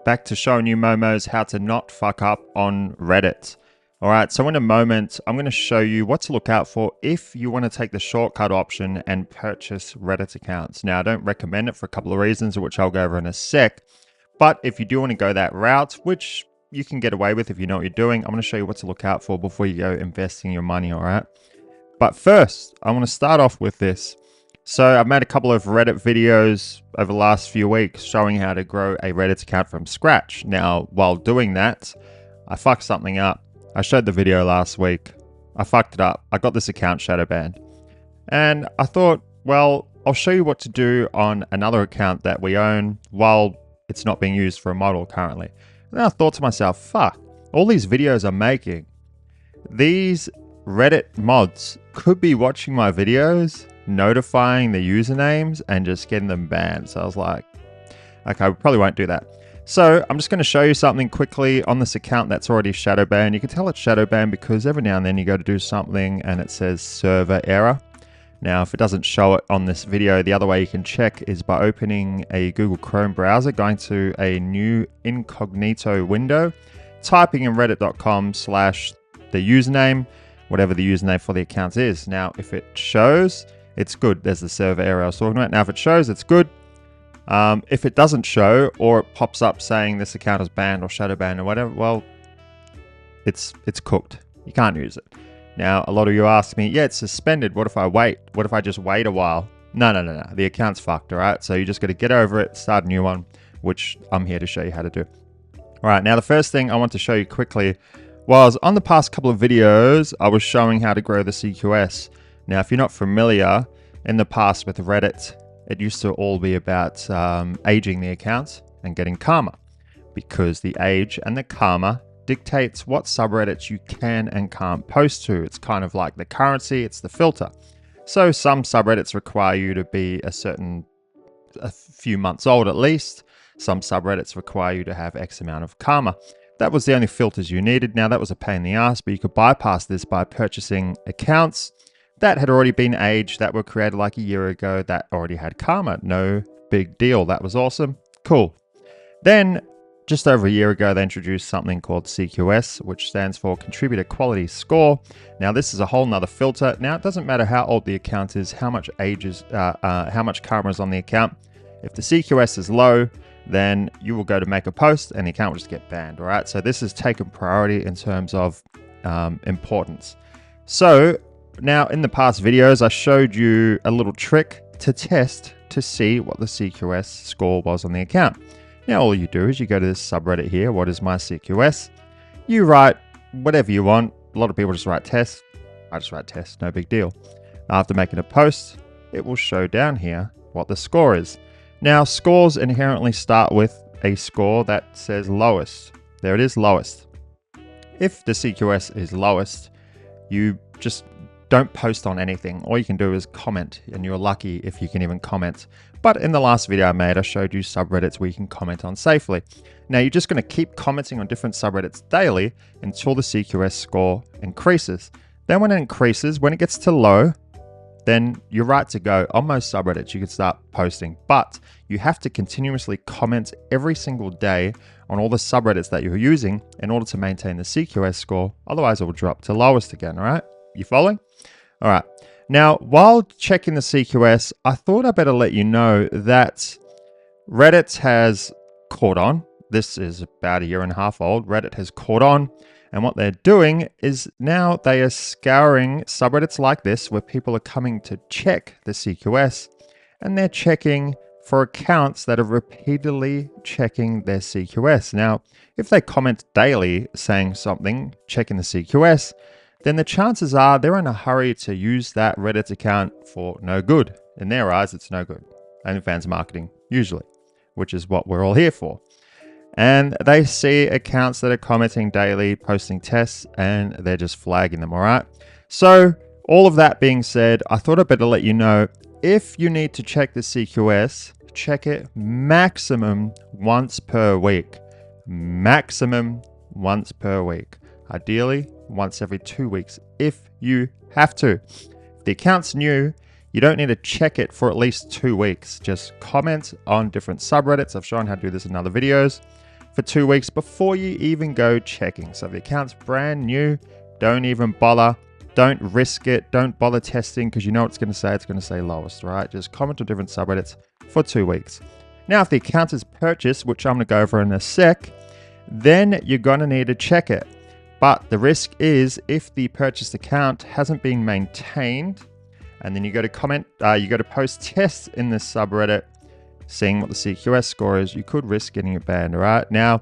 back to showing you Momos how to not fuck up on Reddit. Alright, so in a moment, I'm going to show you what to look out for if you want to take the shortcut option and purchase Reddit accounts. Now, I don't recommend it for a couple of reasons, which I'll go over in a sec. But if you do want to go that route, which you can get away with if you know what you're doing, I'm going to show you what to look out for before you go investing your money, alright? But first, I want to start off with this. So I've made a couple of Reddit videos over the last few weeks showing how to grow a Reddit account from scratch. Now, while doing that, I fucked something up. I showed the video last week. I fucked it up. I got this account shadow banned. And I thought, well, I'll show you what to do on another account that we own while it's not being used for a model currently. And then I thought to myself, fuck, all these videos I'm making, these Reddit mods could be watching my videos, notifying the usernames, and just getting them banned. So I was like, okay, we probably won't do that. So I'm just going to show you something quickly on this account that's already shadow banned. You can tell it's shadow banned because every now and then you go to do something and it says server error. Now, if it doesn't show it on this video, the other way you can check is by opening a Google Chrome browser, going to a new incognito window, typing in reddit.com/the username, whatever the username for the account is. Now, if it shows, it's good. There's the server error I was talking about. Now, if it shows, it's good. If it doesn't show, or it pops up saying this account is banned or shadow banned or whatever, well, it's cooked. You can't use it. Now, a lot of you ask me, yeah, it's suspended. What if I wait? What if I just wait a while? No. The account's fucked, all right? So you just got to get over it, start a new one, which I'm here to show you how to do. All right, now the first thing I want to show you quickly was on the past couple of videos, I was showing how to grow the CQS. Now, if you're not familiar, in the past with Reddit, it used to all be about aging the accounts and getting karma, because the age and the karma dictates what subreddits you can and can't post to. It's kind of like the currency, it's the filter. So some subreddits require you to be a few months old at least. Some subreddits require you to have X amount of karma. That was the only filters you needed. Now, that was a pain in the ass, but you could bypass this by purchasing accounts that had already been aged, that were created like a year ago, that already had karma. No big deal. That was awesome. Cool. Then, just over a year ago, they introduced something called CQS, which stands for Contributor Quality Score. Now, this is a whole nother filter. Now, it doesn't matter how old the account is, how much karma is on the account. If the CQS is low, then you will go to make a post and the account will just get banned. All right. So this is taken priority in terms of importance. So now, in the past videos, I showed you a little trick to test to see what the CQS score was on the account. Now, all you do is you go to this subreddit here, what is my CQS? You write whatever you want. A lot of people just write test. I just write test, no big deal. After making a post, it will show down here what the score is. Now, scores inherently start with a score that says lowest. There it is, lowest. If the CQS is lowest, you just don't post on anything. All you can do is comment, and you're lucky if you can even comment. But in the last video I made, I showed you subreddits where you can comment on safely. Now, you're just going to keep commenting on different subreddits daily until the CQS score increases. Then when it increases, when it gets to low, then you're right to go. On most subreddits, you can start posting, but you have to continuously comment every single day on all the subreddits that you're using in order to maintain the CQS score. Otherwise, it will drop to lowest again, all right? You following? All right. Now, while checking the CQS, I thought I better let you know that Reddit has caught on. This is about a year and a half old. Reddit has caught on. And what they're doing is now they are scouring subreddits like this where people are coming to check the CQS, and they're checking for accounts that are repeatedly checking their CQS. Now, if they comment daily saying something, checking the CQS, then the chances are they're in a hurry to use that Reddit account for no good. In their eyes, it's no good. OnlyFans marketing, usually, which is what we're all here for. And they see accounts that are commenting daily, posting tests, and they're just flagging them, all right? So, all of that being said, I thought I'd better let you know, if you need to check the CQS, check it maximum once per week. Maximum once per week. Ideally, once every 2 weeks, if you have to. If the account's new, you don't need to check it for at least 2 weeks. Just comment on different subreddits. I've shown how to do this in other videos. for 2 weeks before you even go checking. So if the account's brand new, don't even bother. Don't risk it. Don't bother testing because you know what it's going to say. It's going to say lowest, right? Just comment on different subreddits for 2 weeks. Now, if the account is purchased, which I'm going to go over in a sec, then you're going to need to check it. But the risk is if the purchased account hasn't been maintained, and then you go to post tests in this subreddit, seeing what the CQS score is, you could risk getting it banned, all right? Now,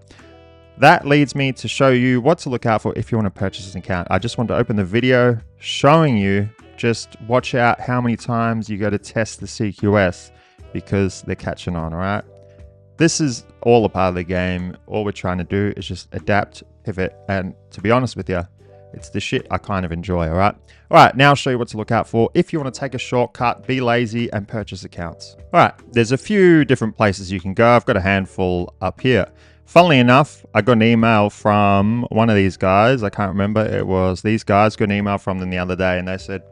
that leads me to show you what to look out for if you want to purchase an account. I just want to open the video showing you, just watch out how many times you go to test the CQS because they're catching on, all right? This is all a part of the game. All we're trying to do is just adapt, pivot, and to be honest with you, it's the shit I kind of enjoy, all right? All right, now I'll show you what to look out for if you want to take a shortcut, be lazy, and purchase accounts. All right, there's a few different places you can go. I've got a handful up here. Funnily enough, I got an email from one of these guys. I can't remember. It was these guys. Got an email from them the other day, and they said,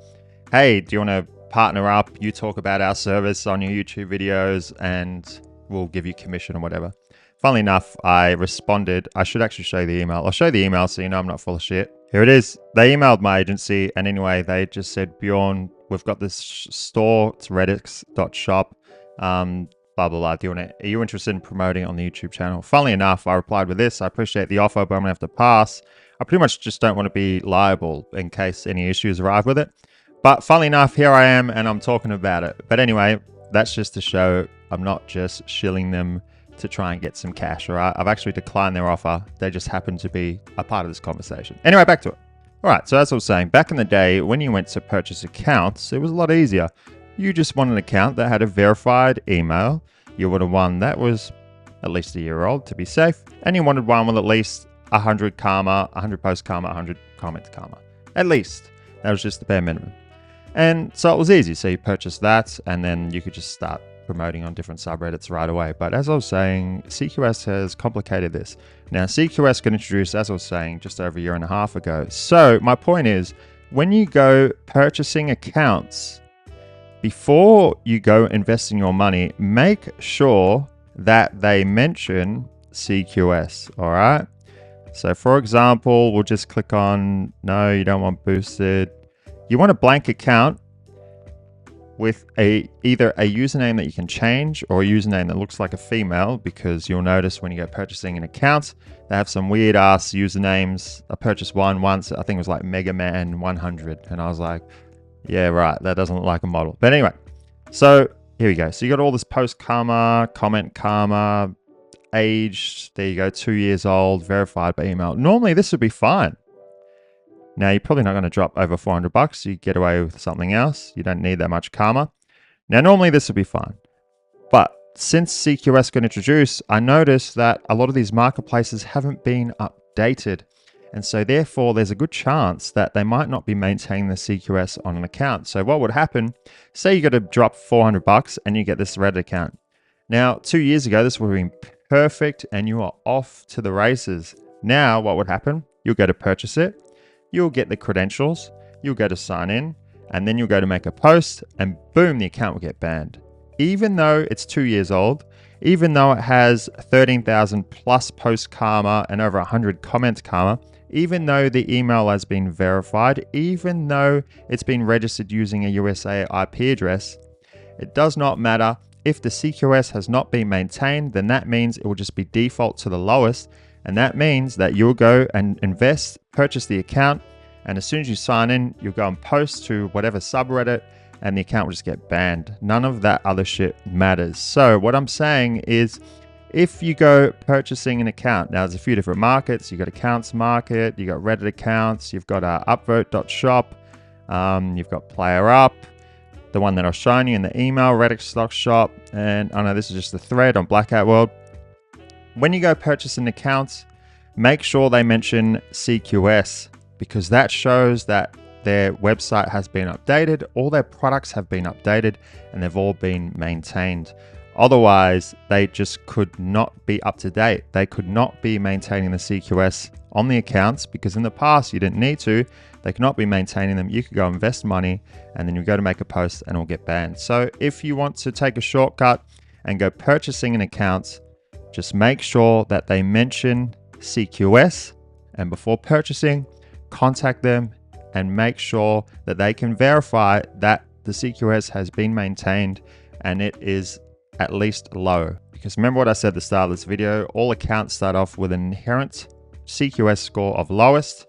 hey, do you want to partner up? You talk about our service on your YouTube videos, and we'll give you commission or whatever. Funnily enough, I responded. I should actually show you the email. I'll show you the email so you know I'm not full of shit. Here it is. They emailed my agency, and anyway, they just said, Bjorn, we've got this store. It's reddix.shop. Blah, blah, blah. Are you interested in promoting it on the YouTube channel? Funnily enough, I replied with this. I appreciate the offer, but I'm going to have to pass. I pretty much just don't want to be liable in case any issues arrive with it. But funnily enough, here I am, and I'm talking about it. But anyway, that's just to show I'm not just shilling them to try and get some cash, all right? I've actually declined their offer. They just happen to be a part of this conversation. Anyway, back to it. All right, so as I was saying, back in the day, when you went to purchase accounts, it was a lot easier. You just want an account that had a verified email. You wanted one that was at least a year old to be safe. And you wanted one with at least 100 karma, 100 post karma, 100 comment karma. At least. That was just the bare minimum. And so it was easy. So you purchased that and then you could just start promoting on different subreddits right away. But as I was saying, CQS has complicated this. Now, CQS got introduced, as I was saying, just over a year and a half ago. So my point is, when you go purchasing accounts, before you go investing your money, make sure that they mention CQS, all right? So for example, we'll just click on, no, you don't want boosted. You want a blank account with either a username that you can change or a username that looks like a female, because you'll notice when you go purchasing an account, they have some weird ass usernames. I purchased one once, I think it was like Mega Man 100, and I was like, yeah, right, that doesn't look like a model. But anyway, so here we go. So you got all this post karma, comment karma, age, there you go, 2 years old, verified by email. Normally this would be fine. Now you're probably not going to drop over 400 bucks. You get away with something else. You don't need that much karma. Now normally this would be fine. But since CQS got introduced, I noticed that a lot of these marketplaces haven't been updated. And so therefore, there's a good chance that they might not be maintaining the CQS on an account. So what would happen, say you got to drop 400 bucks and you get this Reddit account. Now, 2 years ago, this would have been perfect and you are off to the races. Now, what would happen? You'll go to purchase it. You'll get the credentials. You'll go to sign in and then you'll go to make a post and boom, the account will get banned. Even though it's 2 years old, even though it has 13,000 plus post karma and over 100 comment karma, even though the email has been verified, even though it's been registered using a USA IP address, it does not matter. If the CQS has not been maintained, then that means it will just be default to the lowest. And that means that you'll go and invest, purchase the account, and as soon as you sign in, you'll go and post to whatever subreddit, and the account will just get banned. None of that other shit matters. So what I'm saying is, if you go purchasing an account, now there's a few different markets. You've got accounts market, you've got Reddit accounts, you've got upvote.shop, you've got player up, the one that I'll show you in the email, Reddit stock shop, and I know this is just the thread on Blackout World. When you go purchase an account, make sure they mention CQS, because that shows that their website has been updated, all their products have been updated, and they've all been maintained. Otherwise, they just could not be up to date. They could not be maintaining the CQS on the accounts because in the past you didn't need to. They could not be maintaining them. You could go invest money and then you go to make a post and it'll get banned. So if you want to take a shortcut and go purchasing an account, just make sure that they mention CQS, and before purchasing, contact them and make sure that they can verify that the CQS has been maintained and it is at least low. Because remember what I said at the start of this video, all accounts start off with an inherent CQS score of lowest.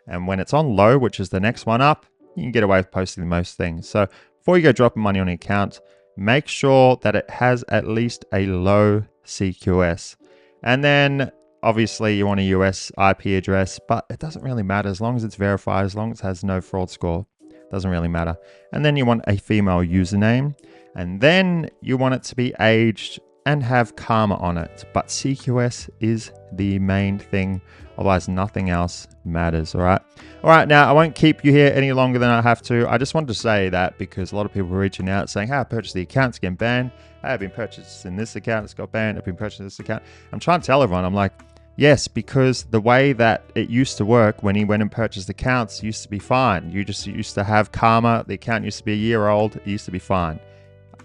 And when it's on low, which is the next one up, you can get away with posting most things. So before you go dropping money on an account, make sure that it has at least a low CQS. And then obviously you want a US IP address, but it doesn't really matter as long as it's verified, as long as it has no fraud score, doesn't really matter. And then you want a female username, and then you want it to be aged and have karma on it. But CQS is the main thing, otherwise nothing else matters. All right, now I won't keep you here any longer than I have to. I just wanted to say that because a lot of people were reaching out saying, hey, I purchased the account, it's getting banned. Hey, I've been purchasing this account, it's got banned. I've been purchasing this account. I'm trying to tell everyone, I'm like, yes, because the way that it used to work when he went and purchased accounts used to be fine. You just used to have karma. The account used to be a year old. It used to be fine.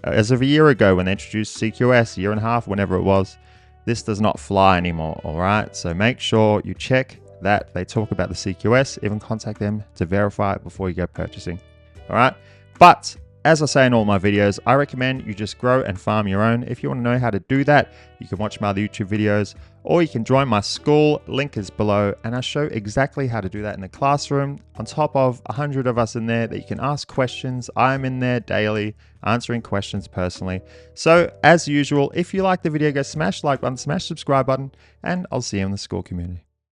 As of a year ago, when they introduced CQS, a year and a half, whenever it was, this does not fly anymore, all right? So make sure you check that they talk about the CQS, even contact them to verify it before you go purchasing, all right? But as I say in all my videos, I recommend you just grow and farm your own. If you want to know how to do that, you can watch my other YouTube videos, or you can join my school, link is below, and I show exactly how to do that in the classroom, on top of 100 of us in there that you can ask questions. I'm in there daily, answering questions personally. So as usual, if you like the video, go smash the like button, smash the subscribe button, and I'll see you in the school community.